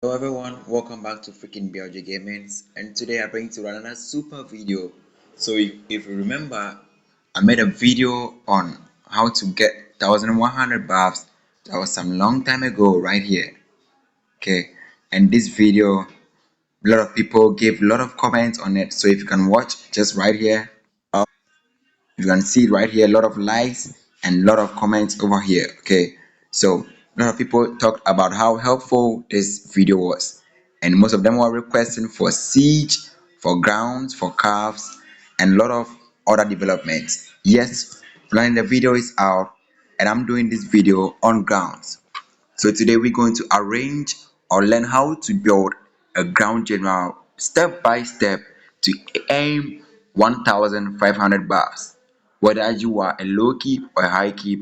Hello everyone, welcome back to Freakin BLG Gamings, and today I bring to another super video. So if you remember, I made a video on how to get 1100 buffs. That was some long time ago right here. Okay, and this video, a lot of people gave a lot of comments on it. So if you can watch just right here, you can see right here a lot of likes and a lot of comments over here. Okay, so a lot of people talked about how helpful this video was, and most of them were requesting for siege, for grounds, for calves, and a lot of other developments. Yes, finally the video is out, and I'm doing this video on grounds. So today we're going to arrange or learn how to build a ground general step by step to aim 1500 buffs. Whether you are a low keep or a high keep.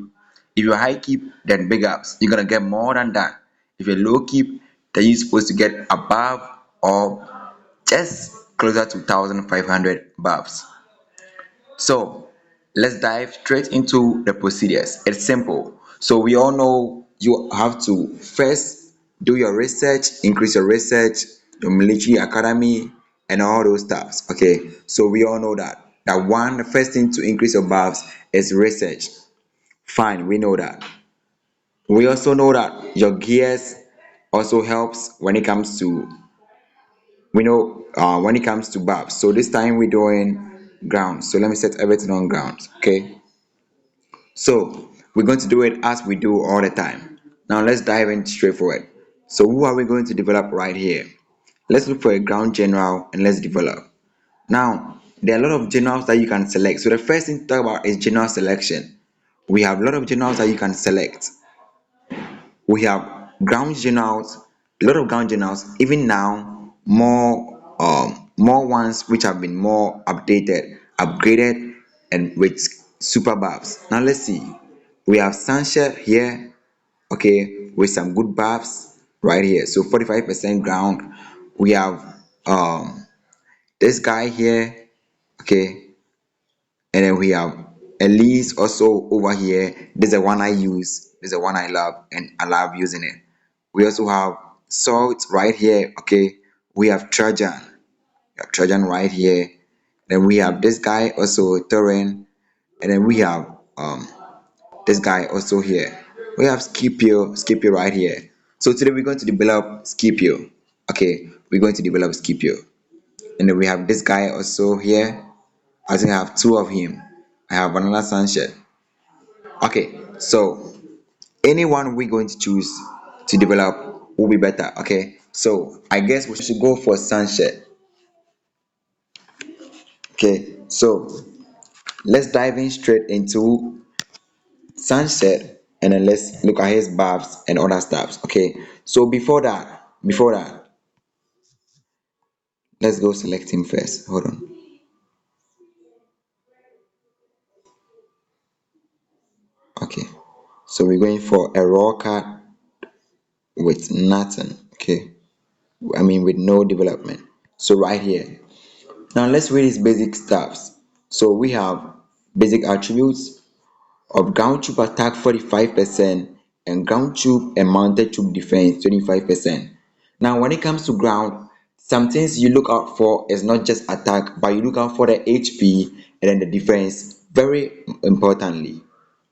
If you're high keep, then big ups. You're gonna get more than that. If you're low keep, then you're supposed to get above or just closer to 1500 buffs. So let's dive straight into the procedures. It's simple. So we all know you have to first do your research, increase your research, your military academy, and all those stuffs. Okay, so we all know the first thing to increase your buffs is research. Fine, we know that. We also know that your gears also helps when it comes to when it comes to buffs. So this time we're doing ground. So let me set everything on ground. Okay. So we're going to do it as we do all the time. Now let's dive in straightforward. So who are we going to develop right here? Let's look for a ground general and let's develop. Now there are a lot of generals that you can select. So the first thing to talk about is general selection. We have a lot of generals that you can select. We have ground generals, a lot of ground generals. Even now, more ones which have been more updated, upgraded, and with super buffs. Now let's see. We have Sunshine here, okay, with some good buffs right here. So 45% ground. We have this guy here, okay, and then we have Elise also over here. This is the one I use, this is the one I love, and I love using it. We also have Salt right here, okay. We have Trajan right here. Then we have this guy also, Turin, and then we have this guy also here. We have Scipio right here. So today we're going to develop Scipio. Okay, we're going to develop Scipio. And then we have this guy also here. I think I have two of him. I have another sunset. Okay, so anyone we're going to choose to develop will be better. Okay, so I guess we should go for sunset. Okay, so let's dive in straight into sunset, and then let's look at his buffs and other stuffs. Okay, so before that, let's go select him first. Hold on. Okay, so we're going for a raw card with nothing. Okay, I mean with no development. So right here, now let's read his basic stuffs. So we have basic attributes of ground troop attack 45% and ground troop and mounted troop defense 25%. Now when it comes to ground, some things you look out for is not just attack, but you look out for the HP and then the defense very importantly.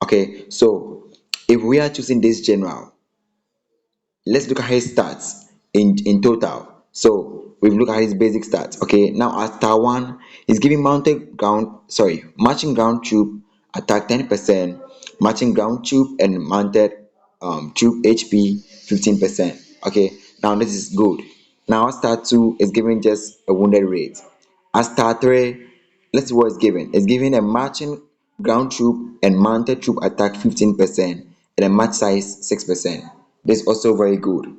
Okay, so if we are choosing this general, let's look at his stats in total. So we've looked at his basic stats. Okay, now at star 1, he's giving marching ground troop attack 10%, marching ground troop and mounted troop HP 15%. Okay, now this is good. Now star 2 is giving just a wounded rate. At star 3, let's see what it's giving. It's giving a marching ground troop and mounted troop attack 15% and a match size 6%. This is also very good.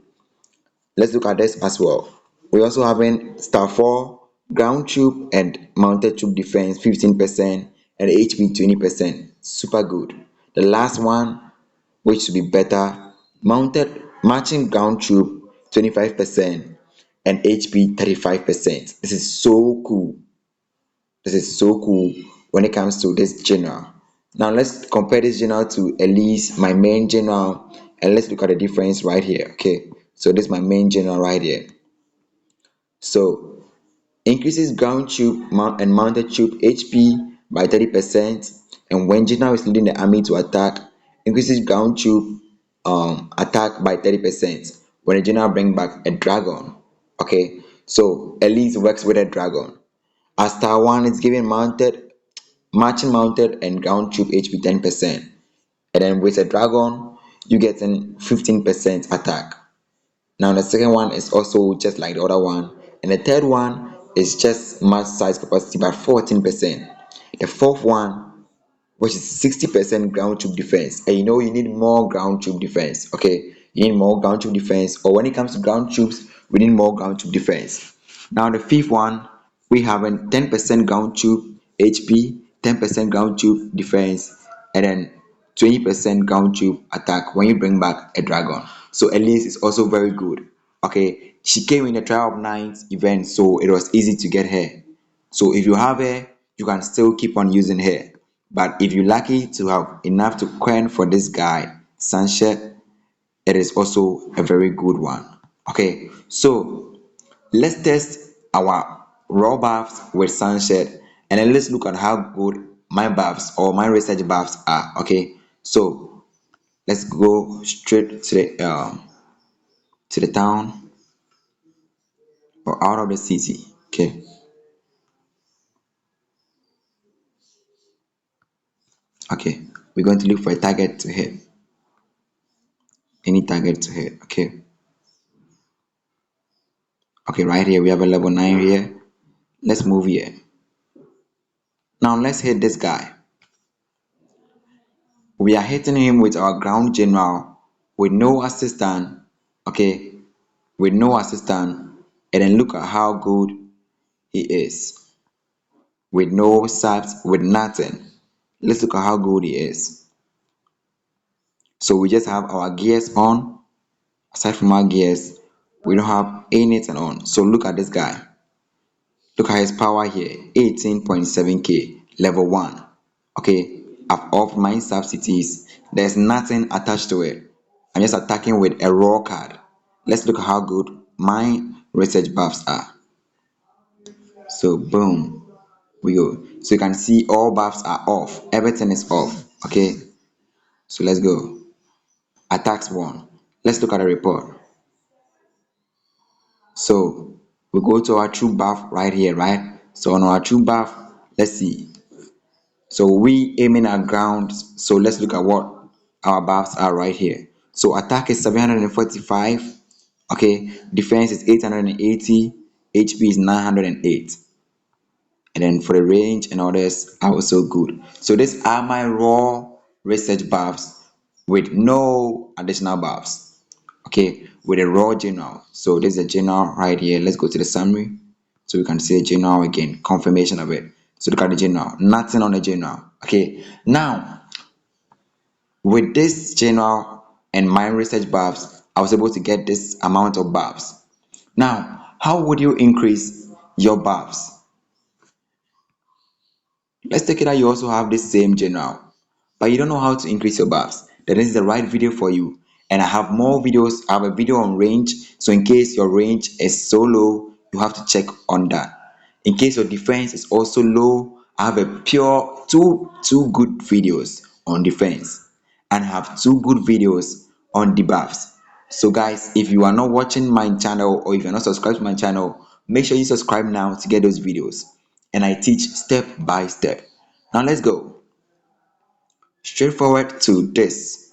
Let's look at this as well. We also having star 4 ground troop and mounted troop defense 15% and HP 20%. Super good. The last one, which should be better, mounted marching ground troop 25% and HP 35%. This is so cool. This is so cool when it comes to this general. Now let's compare this general to Elise, my main general, and let's look at the difference right here. Okay, So this is my main general right here. So increases ground troop and mounted troop HP by 30%, and when general is leading the army to attack, increases ground troop attack by 30% when the general bring back a dragon. Okay, so Elise works with a dragon. As star 1 is given mounted, marching mounted and ground troop HP 10%, and then with a dragon you get an 15% attack. Now the second one is also just like the other one, and the third one is just mass size capacity by 14%. The fourth one, which is 60% ground troop defense, and you know you need more ground troop defense. Okay, you need more ground troop defense, or when it comes to ground troops we need more ground troop defense. Now the fifth one, we have a 10% ground troop HP, 10% ground troop defense, and then 20% ground troop attack when you bring back a dragon. So Elise is also very good. Okay, she came in the trial of 9th event, so it was easy to get her. So if you have her, you can still keep on using her. But if you're lucky to have enough to coin for this guy, Sunset, it is also a very good one. Okay, so let's test our raw buffs with Sunset, and then let's look at how good my buffs or my research buffs are. Okay, so let's go straight to the town or out of the city. Okay, okay, we're going to look for a target to hit. Any target to hit. Okay, okay, right here we have a level 9 here. Let's move here. Now let's hit this guy. We are hitting him with our ground general with no assistant. Okay, with no assistant, and then look at how good he is with no subs, with nothing. Let's look at how good he is. So we just have our gears on. Aside from our gears, we don't have anything on. So look at this guy. Look at his power here, 18.7k, level 1. Okay, I've off my subsidies. There's nothing attached to it. I'm just attacking with a raw card. Let's look at how good my research buffs are. So boom, we go. So you can see all buffs are off. Everything is off. Okay, so let's go. Attacks 1. Let's look at the report. So we go to our true buff right here, right? So on our true buff, let's see. So we aiming at ground. So let's look at what our buffs are right here. So attack is 745. Okay, defense is 880, HP is 908. And then for the range and others are also good. So these are my raw research buffs with no additional buffs. Okay, with a raw general. So this is a general right here. Let's go to the summary so we can see the general again, confirmation of it. So look at the general, nothing on the general. Okay, now with this general and my research buffs, I was able to get this amount of buffs. Now how would you increase your buffs? Let's take it that you also have this same general, but you don't know how to increase your buffs. Then this is the right video for you. And I have more videos. I have a video on range. So in case your range is so low, you have to check on that. In case your defense is also low, I have a pure two good videos on defense, and I have two good videos on debuffs. So guys, if you are not watching my channel or if you're not subscribed to my channel, make sure you subscribe now to get those videos, and I teach step by step. Now let's go straight forward to this.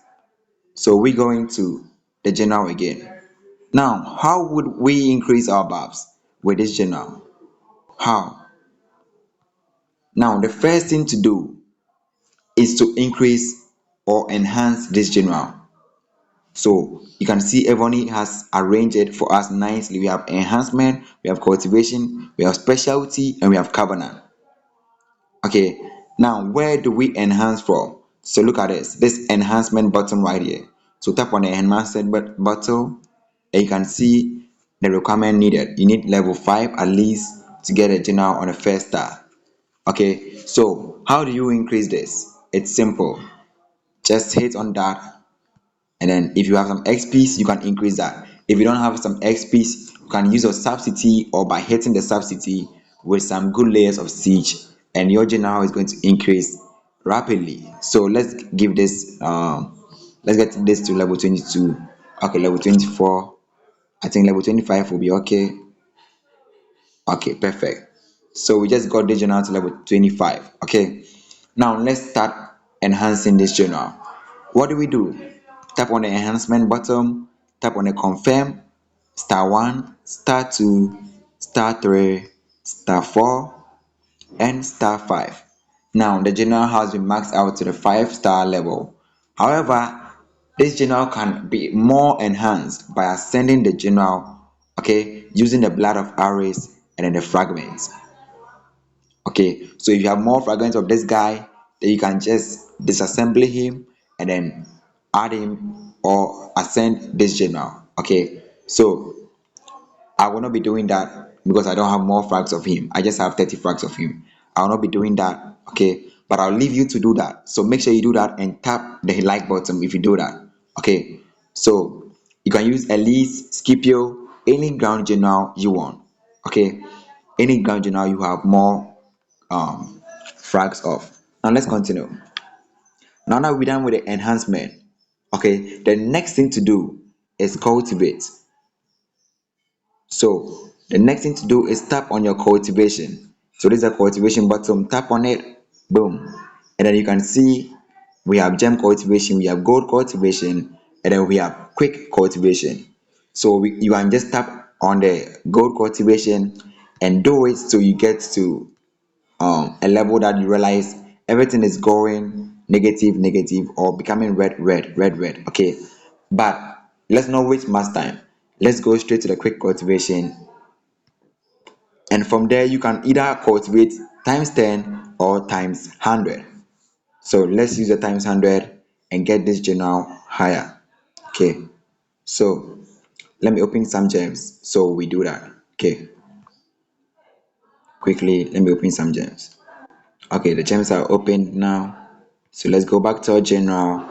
So we're going to the general again. Now how would we increase our buffs with this general? How? Now the first thing to do is to increase or enhance this general. So you can see Evony has arranged it for us nicely. We have enhancement, we have cultivation, we have specialty, and we have covenant. Okay, now where do we enhance from? So look at this enhancement button right here. So tap on the enhancement button, and you can see the requirement needed. You need level 5 at least to get a general on the first star. Okay, so how do you increase this? It's simple. Just hit on that, and then if you have some XPs, you can increase that. If you don't have some XPs, you can use your subsidy, or by hitting the subsidy with some good layers of siege, and your general is going to increase rapidly. So let's get this to level 22. Okay, level 24. I think level 25 will be okay. Okay, perfect. So we just got the general to level 25. Okay, now let's start enhancing this general. What do we do? Tap on the enhancement button, tap on the confirm, *1, *2, *3, *4, and *5. Now the general has been maxed out to the 5-star level. However, this general can be more enhanced by ascending the general, okay, using the blood of arrays and then the fragments. Okay, so if you have more fragments of this guy, then you can just disassemble him and then add him or ascend this general. Okay, so I will not be doing that because I don't have more frags of him. I just have 30 frags of him. I will not be doing that. Okay, but I'll leave you to do that. So make sure you do that and tap the like button if you do that. Okay, so you can use Elise, Scipio, any ground general you want. Okay, any ground general you have more frags of. Now let's continue. Now that we're done with the enhancement, okay, the next thing to do is cultivate. So the next thing to do is tap on your cultivation. So this is a cultivation button, tap on it, boom, and then you can see we have gem cultivation, we have gold cultivation, and then we have quick cultivation. So you can just tap on the gold cultivation and do it so you get to a level that you realize everything is going negative negative or becoming red red red red. Okay, but let's not waste much time. Let's go straight to the quick cultivation, and from there you can either cultivate times 10 or times 100. So let's use the times 100 and get this journal higher. Okay, so let me open some gems so we do that. Okay, quickly let me open some gems. Okay, the gems are open now, so let's go back to our general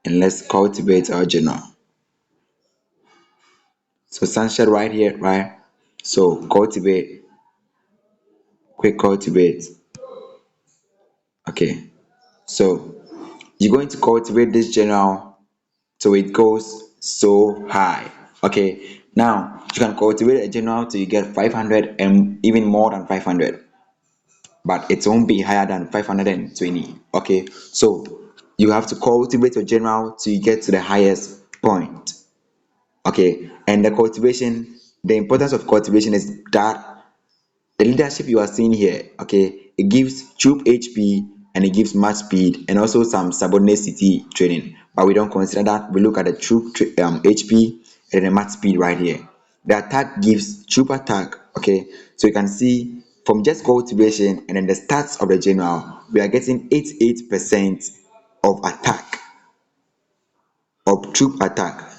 and let's cultivate our general. So sunshine right here, right? So cultivate, quick cultivate. Okay, so you're going to cultivate this general so it goes so high. Okay, now you can cultivate a general till you get 500 and even more than 500, but it won't be higher than 520. Okay, so you have to cultivate your general till you get to the highest point. Okay, and the cultivation, the importance of cultivation is that the leadership you are seeing here, okay, it gives troop HP and it gives match speed and also some subordinate training, but we don't consider that. We look at the troop HP and the match speed right here. The attack gives troop attack. Okay, so you can see from just cultivation and then the stats of the general, we are getting 88% of attack, of troop attack.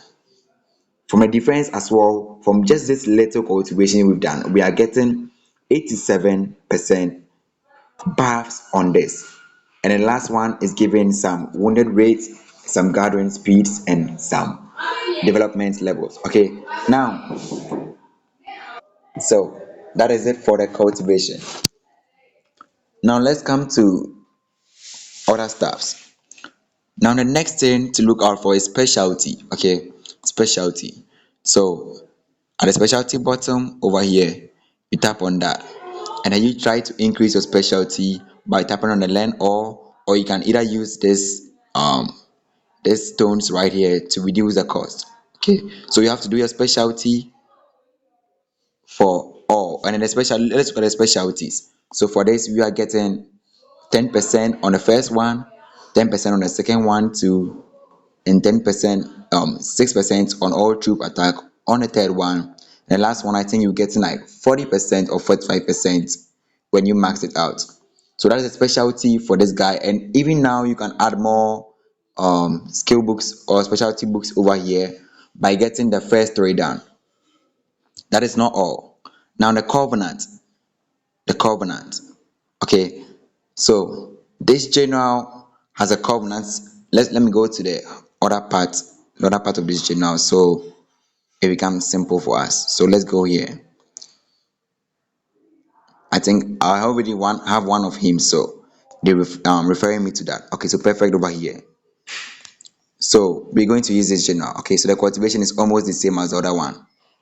From a defense as well, from just this little cultivation we've done, we are getting 87% buffs on this. And the last one is giving some wounded rates, some gathering speeds, and some development levels. Okay, now, so that is it for the cultivation. Now let's come to other stuffs. Now the next thing to look out for is specialty. Okay, specialty. So at the specialty button over here, you tap on that, and then you try to increase your specialty by tapping on the learn all, or you can either use these stones right here to reduce the cost. Okay, so you have to do your specialty for all, and then the special, let's look at the specialties. So for this we are getting 10% on the first one, 10% on the second one too, and 10%, 6% on all troop attack on the third one. And the last one, I think you're getting like 40% or 45% when you max it out. So that is a specialty for this guy. And even now you can add more skill books or specialty books over here by getting the first three done. That is not all. Now the covenant. Okay, so this general has a covenant. Let me go to the other part of this general. So it becomes simple for us. So let's go here. I think I already have one of him, so they referring me to that. Okay, so perfect over here. So we're going to use this general. Okay, so the cultivation is almost the same as the other one,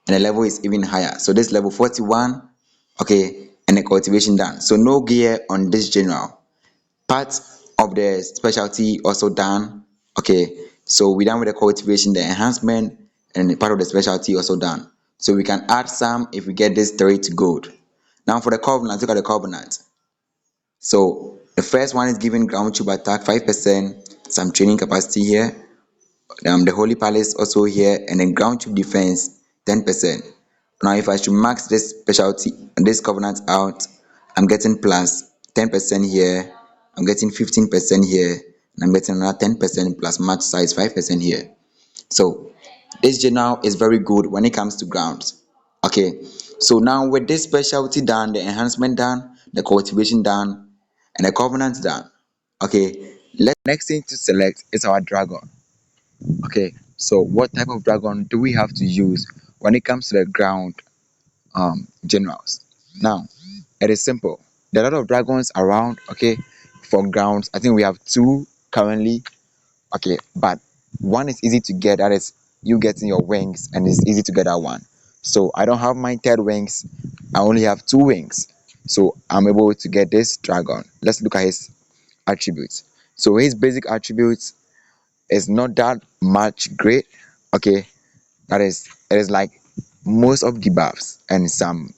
and the level is even higher. So this level 41, okay, and the cultivation done. So no gear on this general. Part of the specialty also done. Okay, so we done with the cultivation, the enhancement, and the part of the specialty also done. So we can add some if we get this 3 to gold. Now for the covenant, look at the covenant. So the first one is giving ground tube attack 5%, some training capacity here. The Holy Palace also here, and then ground tube defense 10%. Now if I should max this specialty and this covenant out, I'm getting plus 10% here, I'm getting 15% here, and I'm getting another 10% plus match size 5% here. So this journal is very good when it comes to grounds. Okay, so now with this specialty done, the enhancement done, the cultivation done, and the covenant done. Okay, next thing to select is our dragon. Okay, so what type of dragon do we have to use when it comes to the ground generals? Now, it is simple. There are a lot of dragons around, okay, for grounds. I think we have two currently, okay, but one is easy to get, that is you getting your wings, and it's easy to get that one. So I don't have my third wings, I only have two wings. So I'm able to get this dragon. Let's look at his attributes. So his basic attributes is not that much great, okay, that is it is like most of the buffs and some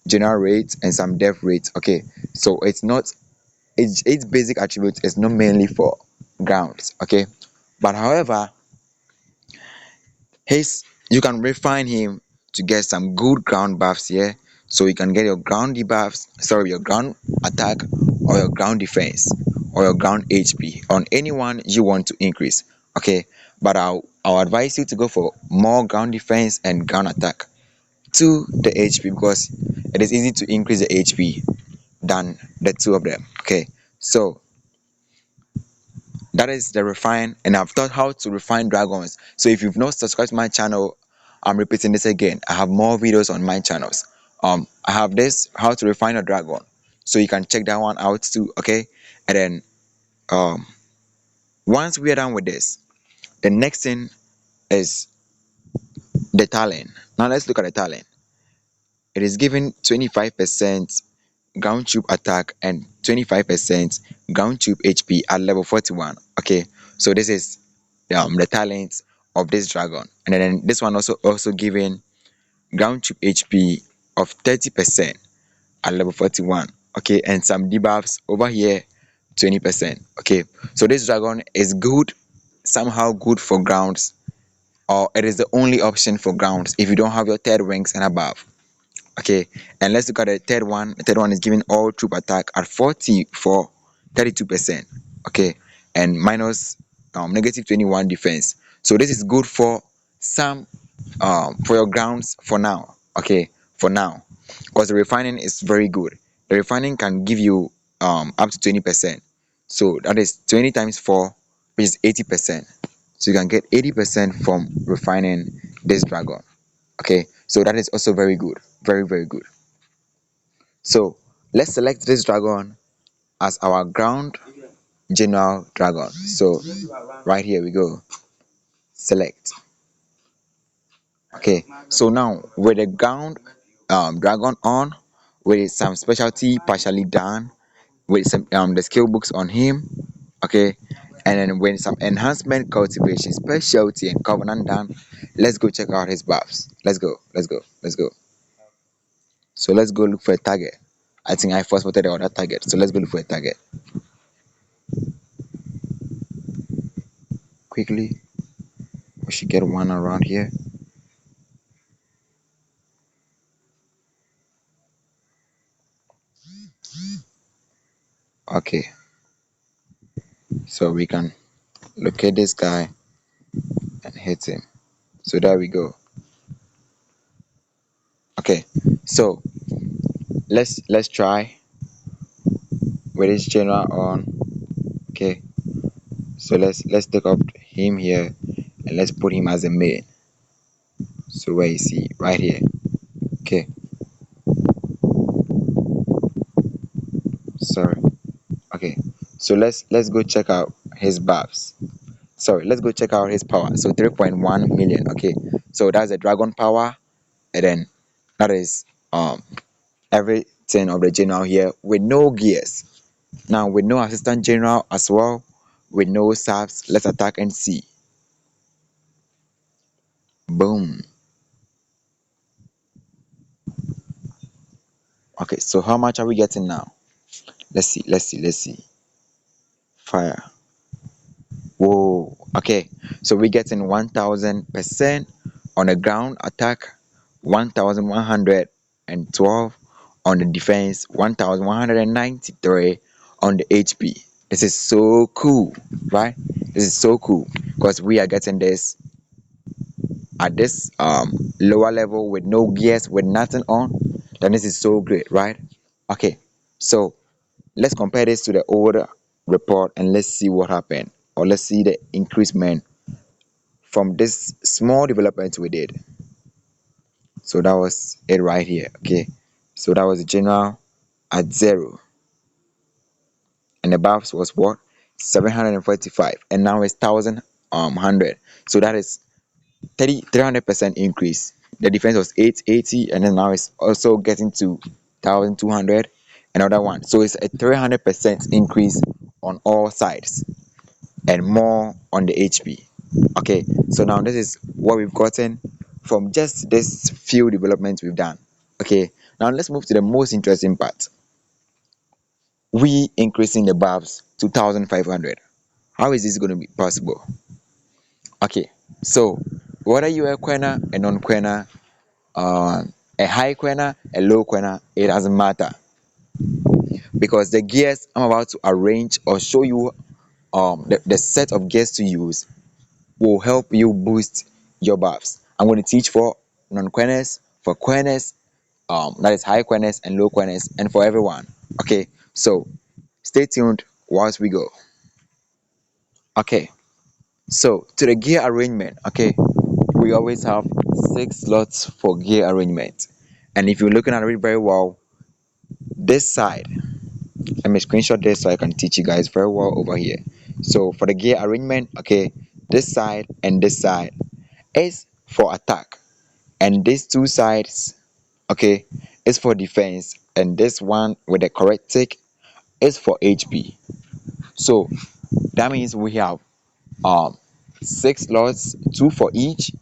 general rates and some death rates. Okay, so it's not, its basic attribute is not mainly for grounds. Okay, but however, his you can refine him to get some good ground buffs here. So you can get your ground debuffs, sorry, your ground attack, or your ground defense, or your ground HP on anyone you want to increase. Okay, but I'll advise you to go for more ground defense and ground attack to the HP, because it is easy to increase the HP than the two of them. Okay, so that is the refine, and I've taught how to refine dragons. So if you've not subscribed to my channel, I'm repeating this again. I have more videos on my channels. I have this how to refine a dragon, so you can check that one out too. Okay, and then um once we are done with this, the next thing is the talent. Now let's look at the talent. It is given 25% ground tube attack and 25% ground tube HP at level 41. Okay, so this is the talent of this dragon, and then this one also giving ground tube HP of 30% at level 41. Okay, and some debuffs over here 20%. Okay, so this dragon is good, somehow good for grounds, or it is the only option for grounds if you don't have your third wings and above. Okay, and let's look at the third one. The third one is giving all troop attack at 40 for 32%. Okay, and minus negative 21 defense. So this is good for some for your grounds for now. Okay, for now, because the refining is very good. The refining can give you up to 20%. So that is 20 times 4, which is 80%. So you can get 80% from refining this dragon. Okay, so that is also very good, very good. So let's select this dragon as our ground general dragon. So right here we go, select. Okay, so now with the ground dragon on, with some specialty partially done, with some the skill books on him. Okay, and then with some enhancement, cultivation, specialty, and covenant done, let's go check out his buffs. Let's go. So let's go look for a target. I think I first spotted the other target. So let's go look for a target quickly. We should get one around here. Okay, so we can locate this guy and hit him. So there we go. Okay, so let's try with this general on. Okay, so let's take up him here and let's put him as a main. So where you see right here. Okay, sorry. Okay, so let's go check out his buffs. Sorry, let's go check out his power. So 3.1 million. Okay, so that's the dragon power, and then that is everything of the general here with no gears. Now with no assistant general as well, with no subs. Let's attack and see. Boom. Okay, so how much are we getting now? Let's see. Fire. Whoa. Okay, so we're getting 1000% on the ground attack, 1112 on the defense, 1193 on the HP. This is so cool, right? This is so cool because we are getting this at this lower level with no gears, with nothing on. Then this is so great, right? Okay, so let's compare this to the older report and let's see what happened, or let's see the increasement from this small development we did. So that was it right here. Okay, so that was the general at 0, and the buffs was what, 745, and now it's 1100. So that is 300% increase. The defense was 880, and then now it's also getting to 1200. Another one, so it's a 300% increase on all sides and more on the HP. Okay, so now this is what we've gotten from just this few developments we've done. Okay, now let's move to the most interesting part. We increasing the buffs to 1500. How is this going to be possible? Okay, so whether you're a quenner, a non-quenner, a high quenner, a low quenner, it doesn't matter, because the gears I'm about to arrange or show you, the set of gears to use will help you boost your buffs. I'm going to teach for non-quenners, for quenners, that is high quenners and low quenners, and for everyone. Okay, so stay tuned whilst we go. Okay, so to the gear arrangement. Okay, we always have 6 slots for gear arrangement, and if you're looking at it very well, this side, let me screenshot this so I can teach you guys very well over here. So for the gear arrangement, okay, this side and this side is for attack, and these two sides, okay, is for defense, and this one with the correct tick is for HP. So that means we have um 6 slots, 2 for each,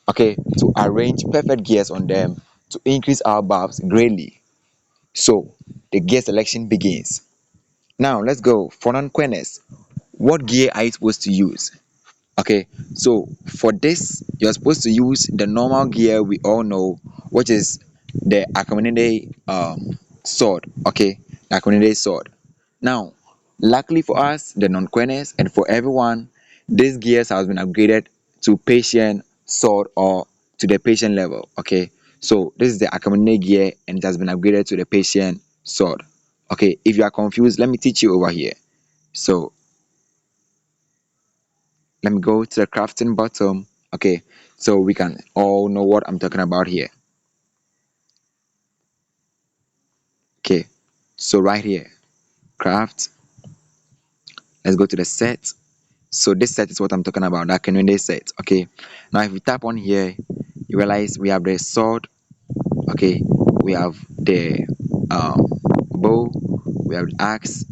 okay, to arrange perfect gears on them to increase our buffs greatly. So the gear selection begins. Now let's go for non-quenners. What gear are you supposed to use? Okay, so for this you're supposed to use the normal gear we all know, which is the Akamine sword. Okay, the Akamine sword. Now luckily for us, the non-quenners, and for everyone, this gears has been upgraded to patient sword, or to the patient level. Okay, so this is the Akamine gear and it has been upgraded to the patient sword. Okay, if you are confused, let me teach you over here. So let me go to the crafting bottom. Okay, so we can all know what I'm talking about here. Okay, so right here, craft. Let's go to the set. So this set is what I'm talking about, that Canadian set. Okay, now if we tap on here, you realize we have the sword. Okay, we have the bow, we have the axe,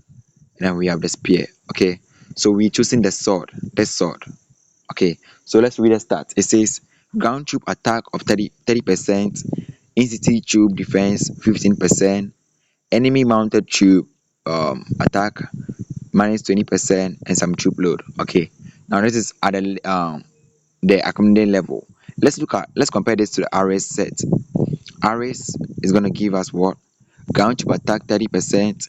and then we have the spear. Okay, so we're choosing the sword, this sword. Okay, so let's read the stats. It says ground troop attack of 30%, institute troop defense 15%, enemy mounted troop attack minus 20%, and some troop load. Okay, now this is at the accommodating level. Let's compare this to the RS set. RS is going to give us what? Ground troop attack 30%,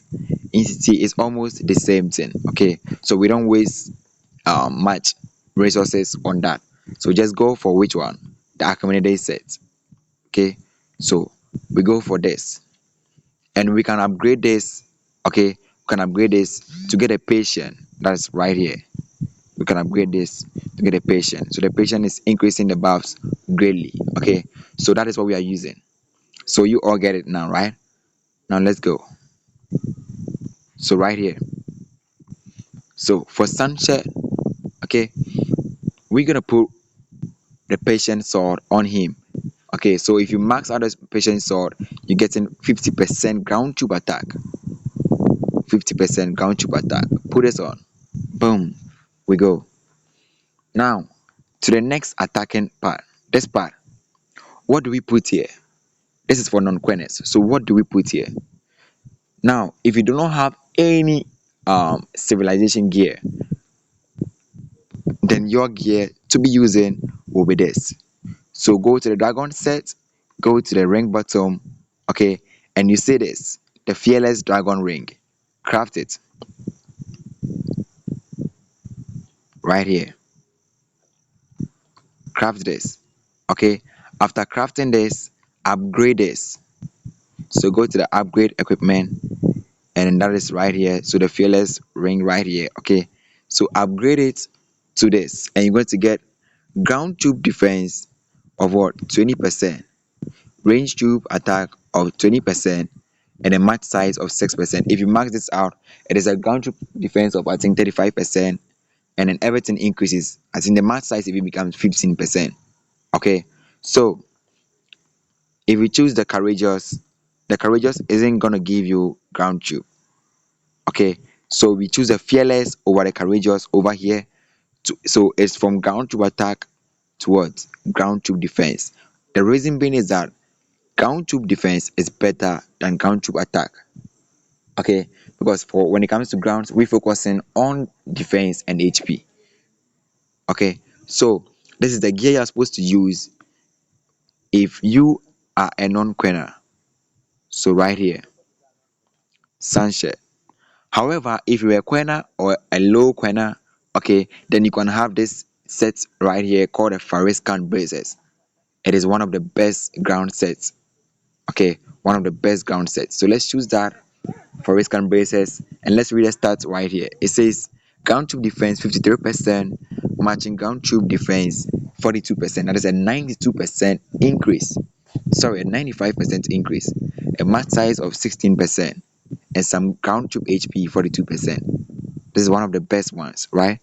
institute is almost the same thing. Okay, so we don't waste much resources on that, so just go for which one? The accommodating set. Okay, so we go for this, and we can upgrade this. Okay, we can upgrade this to get a patient. That's right here. we can upgrade this to get a patient. So the patient is increasing the buffs greatly. Okay, so that is what we are using. So you all get it now, right? Now let's go. So right here, so for sunset, okay, we're gonna put the patient sword on him. Okay, so if you max out the patient sword, you're getting 50% ground tube attack. 50% ground tube attack. Put this on. Boom. We go. Now to the next attacking part. This part. What do we put here? This is for non-querners. So what do we put here? Now, if you do not have any civilization gear, then your gear to be using will be this. So go to the dragon set, go to the ring bottom, okay, and you see this, the fearless dragon ring. Craft it right here. Craft this, okay. After crafting this, upgrade this. So go to the upgrade equipment, and that is right here. So the fearless ring right here, okay. So upgrade it to this, and you're going to get ground tube defense of what, 20%, range tube attack of 20%, and a match size of 6%. If you max this out, it is a ground tube defense of I think 35%, and then everything increases. I think the match size even becomes 15%. Okay, so if you choose the courageous isn't gonna give you ground tube. Okay, so we choose the fearless over the courageous over here. So it's from ground tube attack towards ground tube defense. The reason being is that ground tube defense is better than ground tube attack. Okay, because for when it comes to grounds, we focusing on defense and HP. Okay, so this is the gear you're supposed to use if you are a non-quenner. So right here, sunset. However, if you're a quenner or a low quenner, okay, then you can have this set right here called a Freakin braces. It is one of the best ground sets. Okay, one of the best ground sets. So let's choose that for risk and braces, and let's read the stats right here. It says ground tube defense 53%, matching ground tube defense 42%. That is a 92% increase. Sorry, a 95% increase. A match size of 16%, and some ground tube HP 42%. This is one of the best ones, right?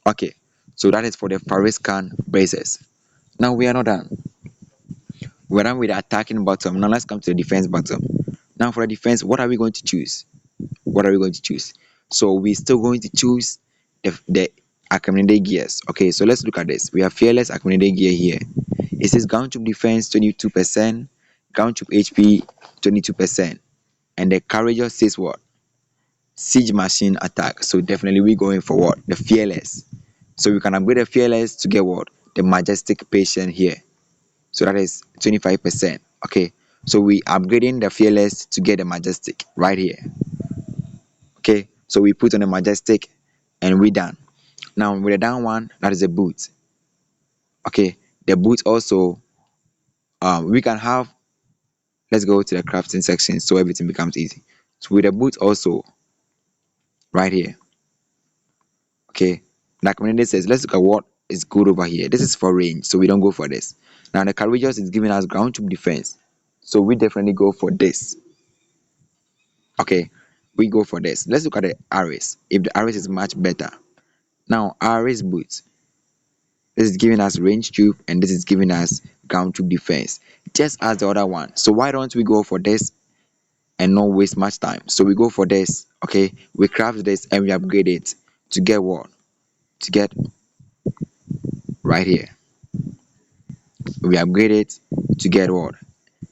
Okay, so that is for the Freakin braces. Now we are not done. We're done with the attacking bottom. Now let's come to the defense bottom. Now for the defense, what are we going to choose? What are we going to choose? So we're still going to choose the accumulated gears. Okay, so let's look at this. We have fearless accumulated gear here. It says ground tube defense 22%, ground tube HP 22%, and the courageous says what? Siege machine attack. So definitely we're going for what? The fearless. So we can upgrade the fearless to get what? The majestic patient here. So that is 25%. Okay, so we upgrading the fearless to get the majestic right here. Okay, so we put on the majestic and we done. Now with the down one, that is a boot. Okay, the boot also we can have, let's go to the crafting section so everything becomes easy. So with the boot also right here. Okay, like when it says, let's look at what is good over here. This is for range, so we don't go for this. Now the courageous is giving us ground tube defense, so we definitely go for this. Okay, we go for this. Let's look at the arrays. If the arrays is much better. Now arrays boot, this is giving us range tube and this is giving us ground tube defense, just as the other one. So why don't we go for this and not waste much time? So we go for this. Okay, we craft this and we upgrade it to get what? To get right here. We upgrade it to get what?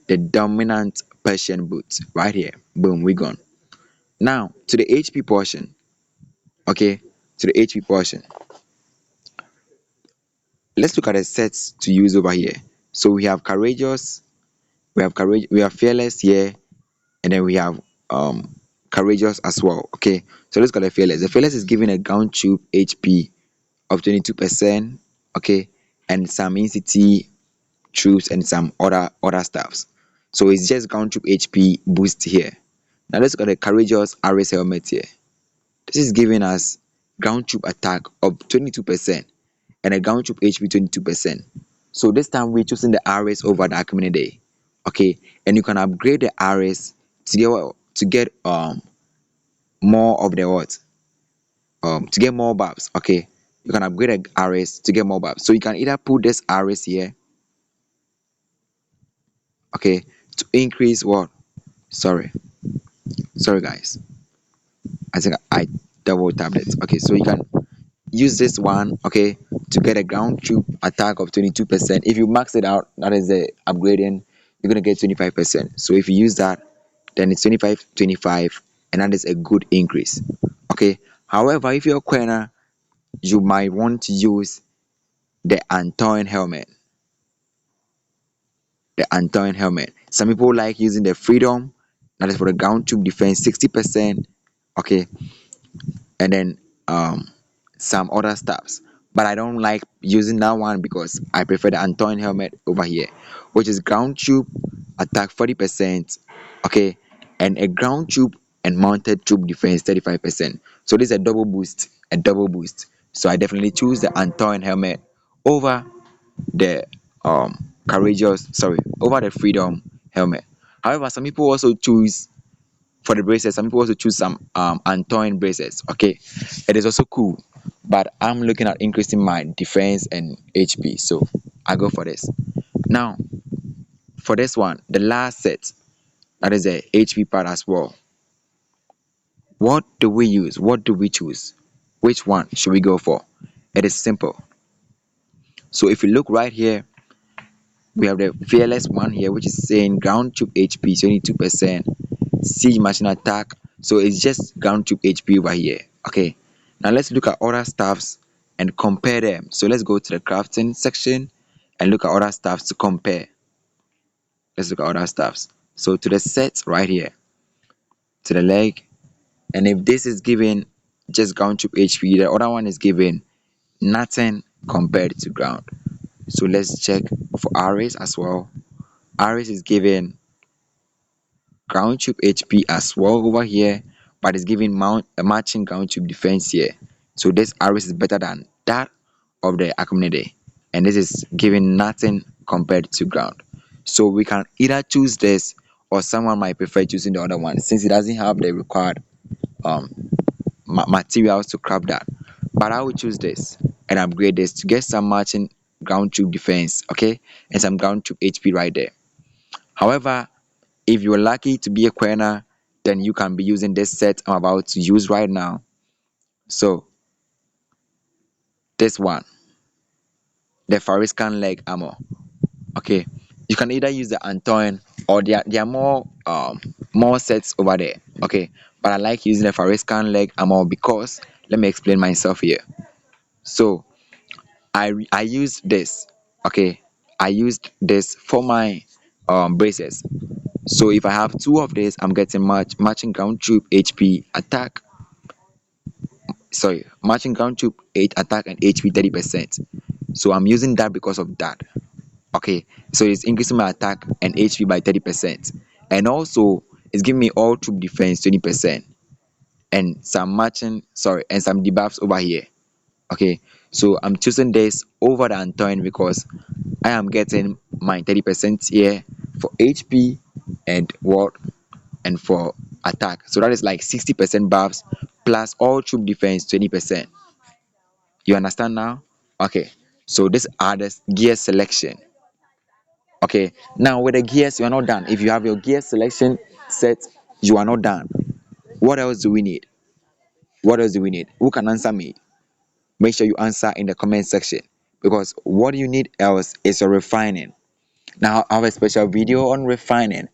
The dominant Persian boot right here. Boom, we gone. Now to the HP portion. Okay, to the HP portion, let's look at the sets to use over here. So we have courageous, we have fearless here, and then we have courageous as well. Okay, so let's go the fearless. The fearless is giving a ground tube HP of 22%. Okay, and some in-city troops and some other stuffs. So it's just ground tube HP boost here. Now let's look at the courageous RS helmet here. This is giving us ground tube attack of 22% and a ground tube HP 22%. So this time we're choosing the RS over the accumulated day. Okay, and you can upgrade the RS to get more of the what to get more buffs. Okay, you can upgrade a RS to get more buffs. So you can either put this RS here, okay, to increase what? Sorry guys, I think I double tapped it. Okay, so you can use this one, okay, to get a ground tube attack of 22%. If you max it out, that is the upgrading, you're gonna get 25%. So if you use that, then it's 25 25, and that is a good increase. Okay, however, if you're a corner, you might want to use the Antoine helmet. Some people like using the Freedom, that is for the ground tube defense 60%. Okay, and then some other stuffs, but I don't like using that one because I prefer the Antoine helmet over here, which is ground tube attack 40%, okay, and a ground tube and mounted tube defense 35%. So this is a double boost. So I definitely choose the Antoine helmet over the over the Freedom helmet. However, some people also choose for the braces, some people also choose some Antoine braces. Okay, it is also cool, but I'm looking at increasing my defense and HP, so I go for this. Now for this one, the last set, that is a HP part as well. What do we use? What do we choose? Which one should we go for? It is simple. So if you look right here, we have the fearless one here, which is saying ground tube HP 22%, siege machine attack. So it's just ground tube HP over here. Okay, now let's look at other stuffs and compare them. So let's go to the crafting section and look at other stuffs to compare. Let's look at other stuffs. So to the set right here, to the leg, and if this is given just ground tube HP, the other one is given nothing compared to ground. So let's check for RS as well. RS is given ground tube HP as well over here, but it's giving a matching ground tube defense here. So this RS is better than that of the accumulator, and this is giving nothing compared to ground. So we can either choose this, or someone might prefer choosing the other one since it doesn't have the required um materials to craft that. But I will choose this and upgrade this to get some matching ground tube defense, okay, and some ground tube HP right there. However, if you're lucky to be a corner, then you can be using this set I'm about to use right now. So this one, the Fariscan leg armor. Okay, you can either use the Antoine, or there are more sets over there. Okay, but I like using the Fariscan leg armor because, let me explain myself here. So I use this. Okay, I used this for my braces. So if I have two of this, I'm getting matching ground tube HP attack. Sorry, matching ground tube 8 attack and HP 30%. So I'm using that because of that. Okay, so it's increasing my attack and HP by 30%, and also it's giving me all tube defense 20%, and some debuffs over here. Okay, so I'm choosing this over the Antoine because I am getting my 30% here for HP and what and for attack. So that is like 60% buffs plus all troop defense 20%. You understand now? Okay, so this are the gear selection. Okay, now with the gears, you are not done. If you have your gear selection set, you are not done. What else do we need? What else do we need? Who can answer me? Make sure you answer in the comment section, because what you need else is a refining. Now I have a special video on refining.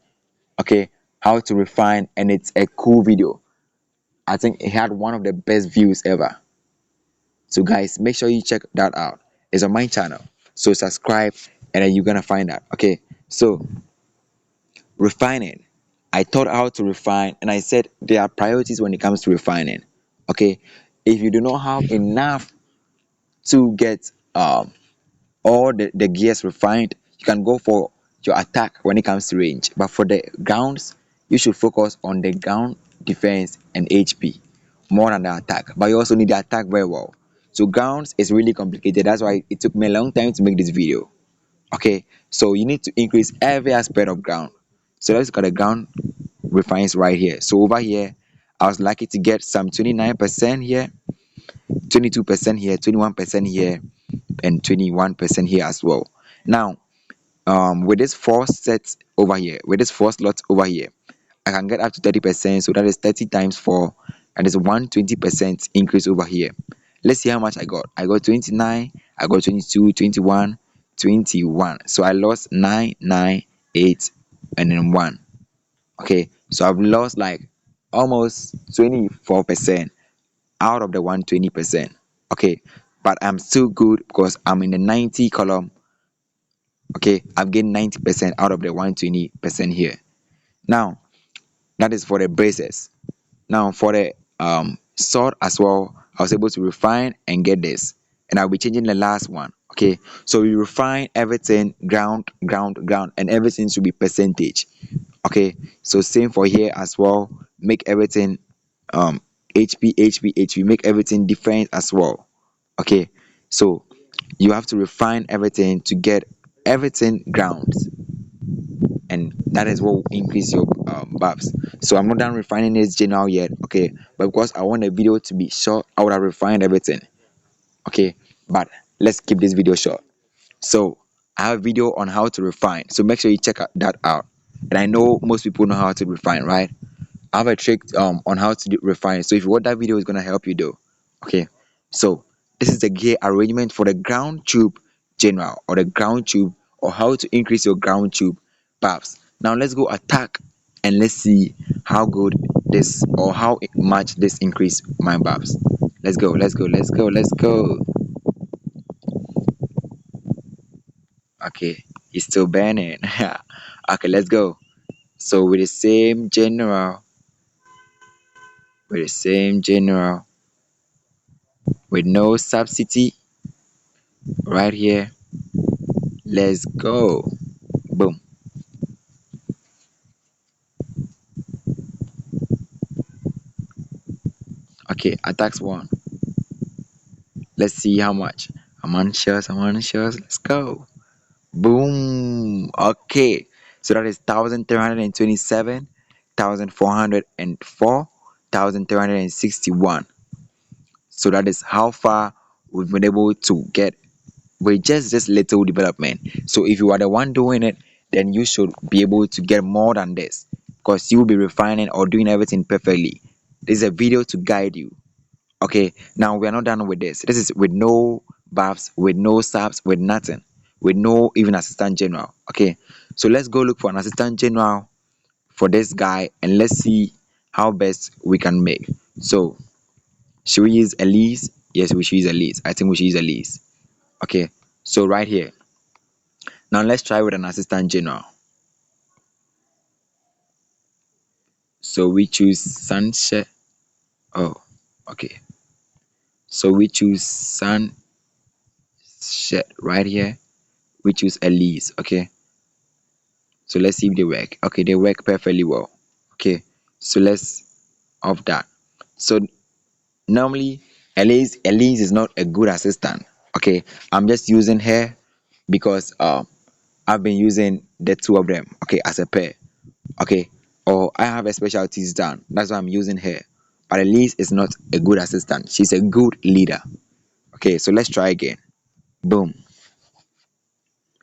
Okay, how to refine, and it's a cool video. I think it had one of the best views ever. So guys, make sure you check that out. It's on my channel, so subscribe and then you're gonna find out. Okay, so refining, I taught how to refine, and I said there are priorities when it comes to refining. Okay, if you do not have enough to get all the gears refined, you can go for your attack when it comes to range, but for the grounds, you should focus on the ground defense and HP. more than the attack, but you also need the attack very well. So grounds is really complicated. That's why it took me a long time to make this video. Okay, so you need to increase every aspect of ground. So let's look at the ground refines right here. So over here, I was lucky to get some 29% here, 22% here, 21% here, and 21% here as well. Now, with this four sets over here, with this four slots over here, I can get up to 30%. So that is 30 times 4, and it's 120% increase over here. Let's see how much I got. I got 29, I got 22, 21, 21. So I lost 9, 9, 8, and then 1. Okay, so I've lost like almost 24% out of the 120%. Okay, but I'm still good because I'm in the 90 column. Okay, I've gained 90% out of the 120% here. Now, that is for the braces. Now, for the sword as well, I was able to refine and get this, and I'll be changing the last one. Okay, so we refine everything, ground, ground, ground, and everything should be percentage. Okay, so same for here as well. Make everything HP, HP, HP. Make everything different as well. Okay, so you have to refine everything to get everything grounds, and that is what will increase your buffs. So I'm not done refining this general yet. Okay, but because I want the video to be short, I would have refined everything. Okay, but let's keep this video short. So I have a video on how to refine, so make sure you check that out. And I know most people know how to refine, right? I have a trick on how to refine. So if you want that video, is gonna help you though. Okay, so this is the gear arrangement for the ground tube general, or the ground tube, or how to increase your ground tube buffs. Now let's go attack and let's see how good this, or how much this increase my buffs. Let's go, let's go, let's go, let's go. Okay, it's still burning. Okay, let's go. So with the same general, with the same general, with no subsidy right here, let's go. Boom. Okay, attacks one. Let's see how much. I'm unsure, I'm unsure. Let's go. Boom. Okay, so that is 1327, 1404, 1361. So that is how far we've been able to get with just little development. So if you are the one doing it, then you should be able to get more than this, because you will be refining or doing everything perfectly. This is a video to guide you. Okay, now we are not done with this. This is with no buffs, with no subs, with nothing, with no even assistant general. Okay, so let's go look for an assistant general for this guy, and let's see how best we can make. So should we use Elise? Yes, we should use Elise. I think we should use Elise. Okay, so right here, now let's try with an assistant general. So we choose Sunset. Oh, okay, so we choose Sunset right here. We choose Elise. Okay, so let's see if they work. Okay, they work perfectly well. Okay, so let's off that. So normally Elise is not a good assistant. Okay, I'm just using her because I've been using the two of them, okay, as a pair. Okay, or I have a specialties done, that's why I'm using her. But Elise is not a good assistant, she's a good leader. Okay, so let's try again. Boom.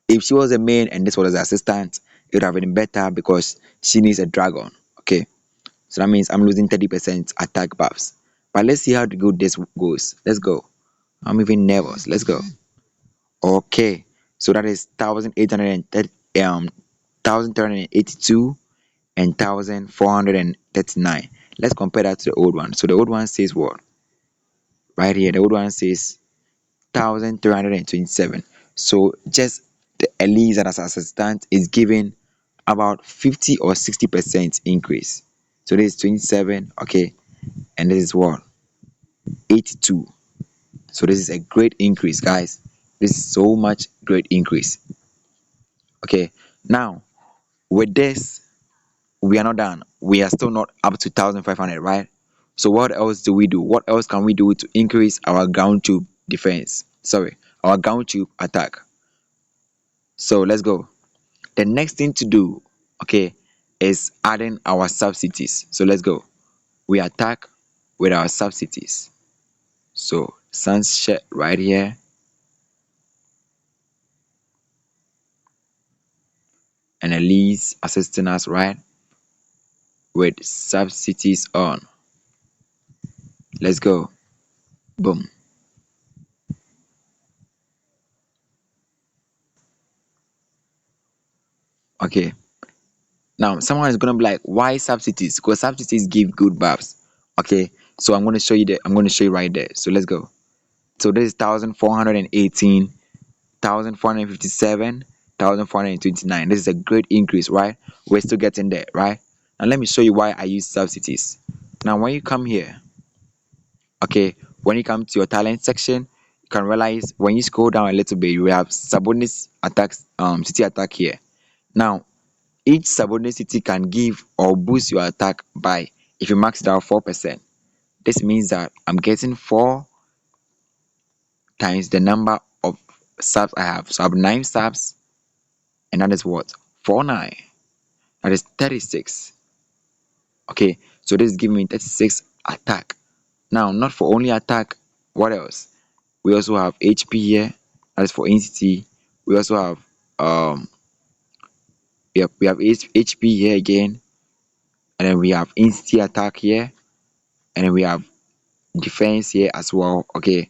If she was a main and this was the assistant, it would have been better because she needs a dragon. Okay, so that means I'm losing 30% attack buffs. But let's see how good this goes. Let's go. I'm even nervous. Let's go. Okay, so that is 1830, 1382 and 1439. Let's compare that to the old one. So the old one says what? Right here, the old one says 1327. So just the Elise as assistant is giving about 50 or 60% increase. So this is 27, okay, and this is what? 82. So this is a great increase, guys. This is so much great increase. Okay, now with this, we are not done. We are still not up to 1500, right? So what else do we do? What else can we do to increase our ground tube defense? Sorry, our ground tube attack. So let's go. The next thing to do, okay, is adding our subsidies. So let's go. We attack with our subsidies. So sunset right here, and Elise assisting us right with subsidies on. Let's go. Boom. Okay. Now someone is gonna be like, why subsidies? Because subsidies give good buffs. Okay. So I'm gonna show you I'm gonna show you right there. So let's go. So this is 1418, 1457, 1429. This is a great increase, right? We're still getting there, right? Now let me show you why I use subsidies. Now when you come here, okay, when you come to your talent section, you can realize when you scroll down a little bit, you have subordinate attacks, city attack here. Now each subordinate city can give or boost your attack by, if you max it out, 4%. This means that I'm getting 4 times the number of subs I have. So I have 9 subs, and that is what? 49. That is 36. Okay, so this is giving me 36 attack. Now, not for only attack, what else? We also have HP here. That is for entity. We also have we have HP here again, and then we have entity attack here, and then we have defense here as well. Okay,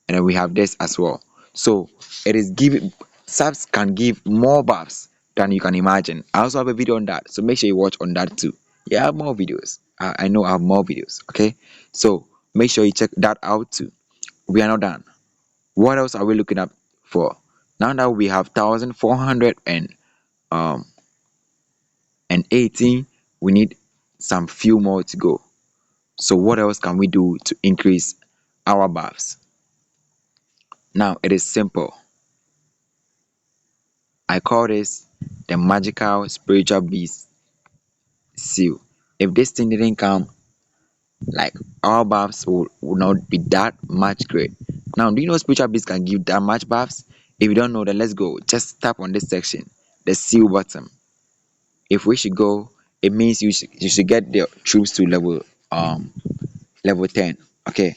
and then we have this as well. So it is giving, subs can give more buffs than you can imagine. I also have a video on that, so make sure you watch on that too. Yeah, I have more videos. I know I have more videos. Okay, so make sure you check that out too. We are not done. What else are we looking up for? Now that we have 1400 and 18, we need some few more to go. So what else can we do to increase our buffs? Now it is simple. I call this the magical spiritual beast seal. If this thing didn't come, like, our buffs would not be that much great. Now, do you know spiritual beast can give that much buffs? If you don't know, then let's go. Just tap on this section, the seal button. If we should go, it means you should get the troops to level 10. Okay,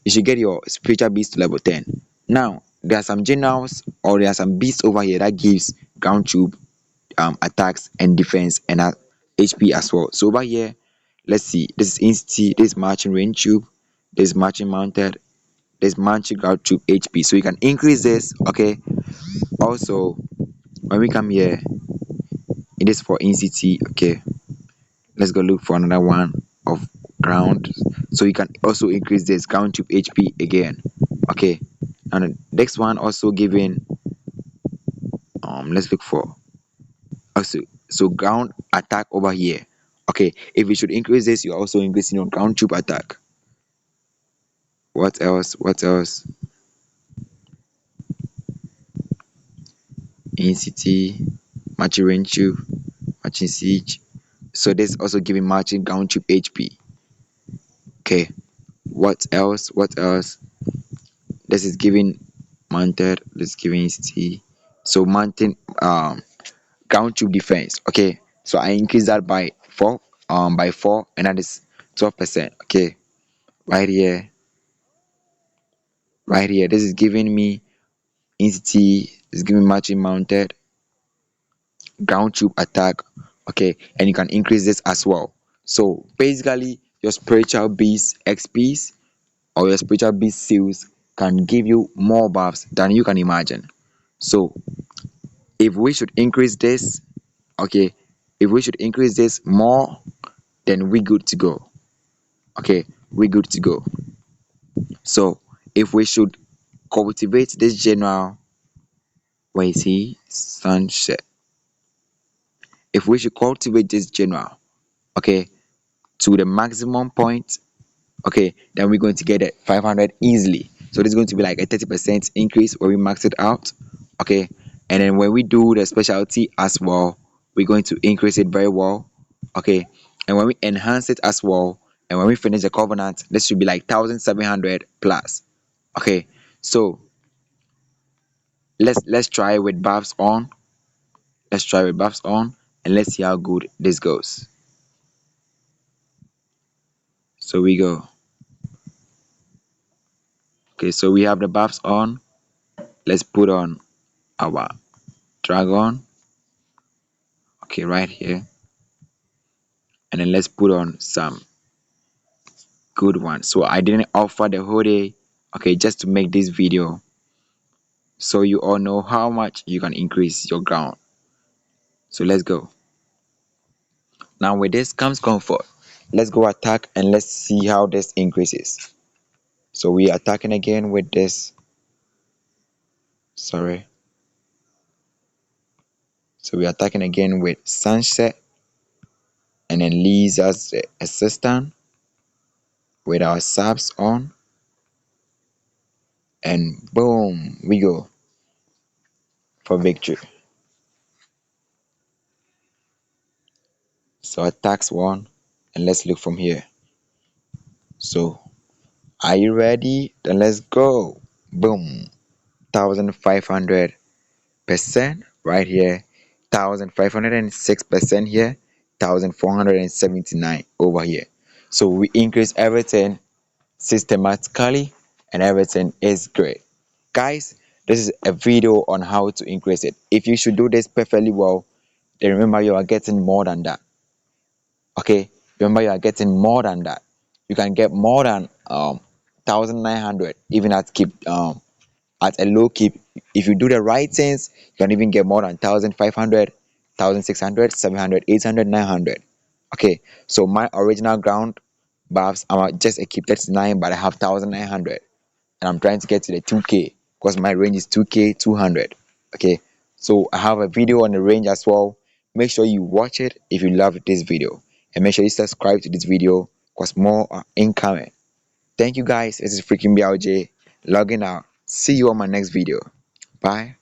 you should get your spiritual beast to level 10. Now there are some generals, or there are some beasts over here that gives ground troop attacks and defense and HP as well. So over here, let's see, this is insti, this is marching range troop, this is marching mounted, this marching ground troop HP. So you can increase this. Okay, also when we come here, it is for inct. Okay, let's go look for another one of ground. So you can also increase this ground troop HP again. Okay, and the next one also giving, let's look for also, so ground attack over here. Okay, if you should increase this, you're also increasing your ground troop attack. What else? What else? In city, marching range troop, marching siege. So this also giving marching ground troop HP. Okay, what else? What else? This is giving mounted. This is giving city. So mountain ground troop defense. Okay, so I increase that by 4, and that is 12%. Okay, right here, right here, this is giving me entity, is giving marching mounted ground troop attack. Okay, and you can increase this as well. So basically your spiritual beast XPs or your spiritual beast seals can give you more buffs than you can imagine. So if we should increase this, okay, if we should increase this more, then we good to go. Okay, we good to go. So if we should cultivate this general, where is he? Sunset. If we should cultivate this general, okay, to the maximum point, okay, then we're going to get it 500 easily. So this is going to be like a 30% increase when we max it out. Okay, and then when we do the specialty as well, we're going to increase it very well. Okay, and when we enhance it as well, and when we finish the covenant, this should be like 1700 plus. Okay, so let's try with buffs on. Let's try with buffs on, and let's see how good this goes. So we go. Okay, so we have the buffs on. Let's put on our dragon. Okay, right here, and then let's put on some good ones. So I didn't offer the whole day, okay, just to make this video so you all know how much you can increase your ground. So let's go. Now with this comes comfort. Let's go attack and let's see how this increases. So we are attacking again with this. Sorry. So we are attacking again with sunset, and then leaves as the assistant with our subs on, and boom, we go for victory. So attacks one, and let's look from here. So are you ready? Then let's go. Boom. 1500% right here, 1506% here, 1479 over here. So we increase everything systematically, and everything is great. Guys, this is a video on how to increase it. If you should do this perfectly well, then remember you are getting more than that. Okay, remember you are getting more than that. You can get more than 1900 even at a low keep. If you do the right things, you can even get more than 1500, 1600, 700, 800, 900. Okay, so my original ground buffs, I'm at just a keep 39, but I have 1900, and I'm trying to get to the 2k because my range is 2k 200. Okay, so I have a video on the range as well. Make sure you watch it if you love this video, and make sure you subscribe to this video because more are incoming. Thank you guys. This is Freakin BLJ logging out. See you on my next video. Bye.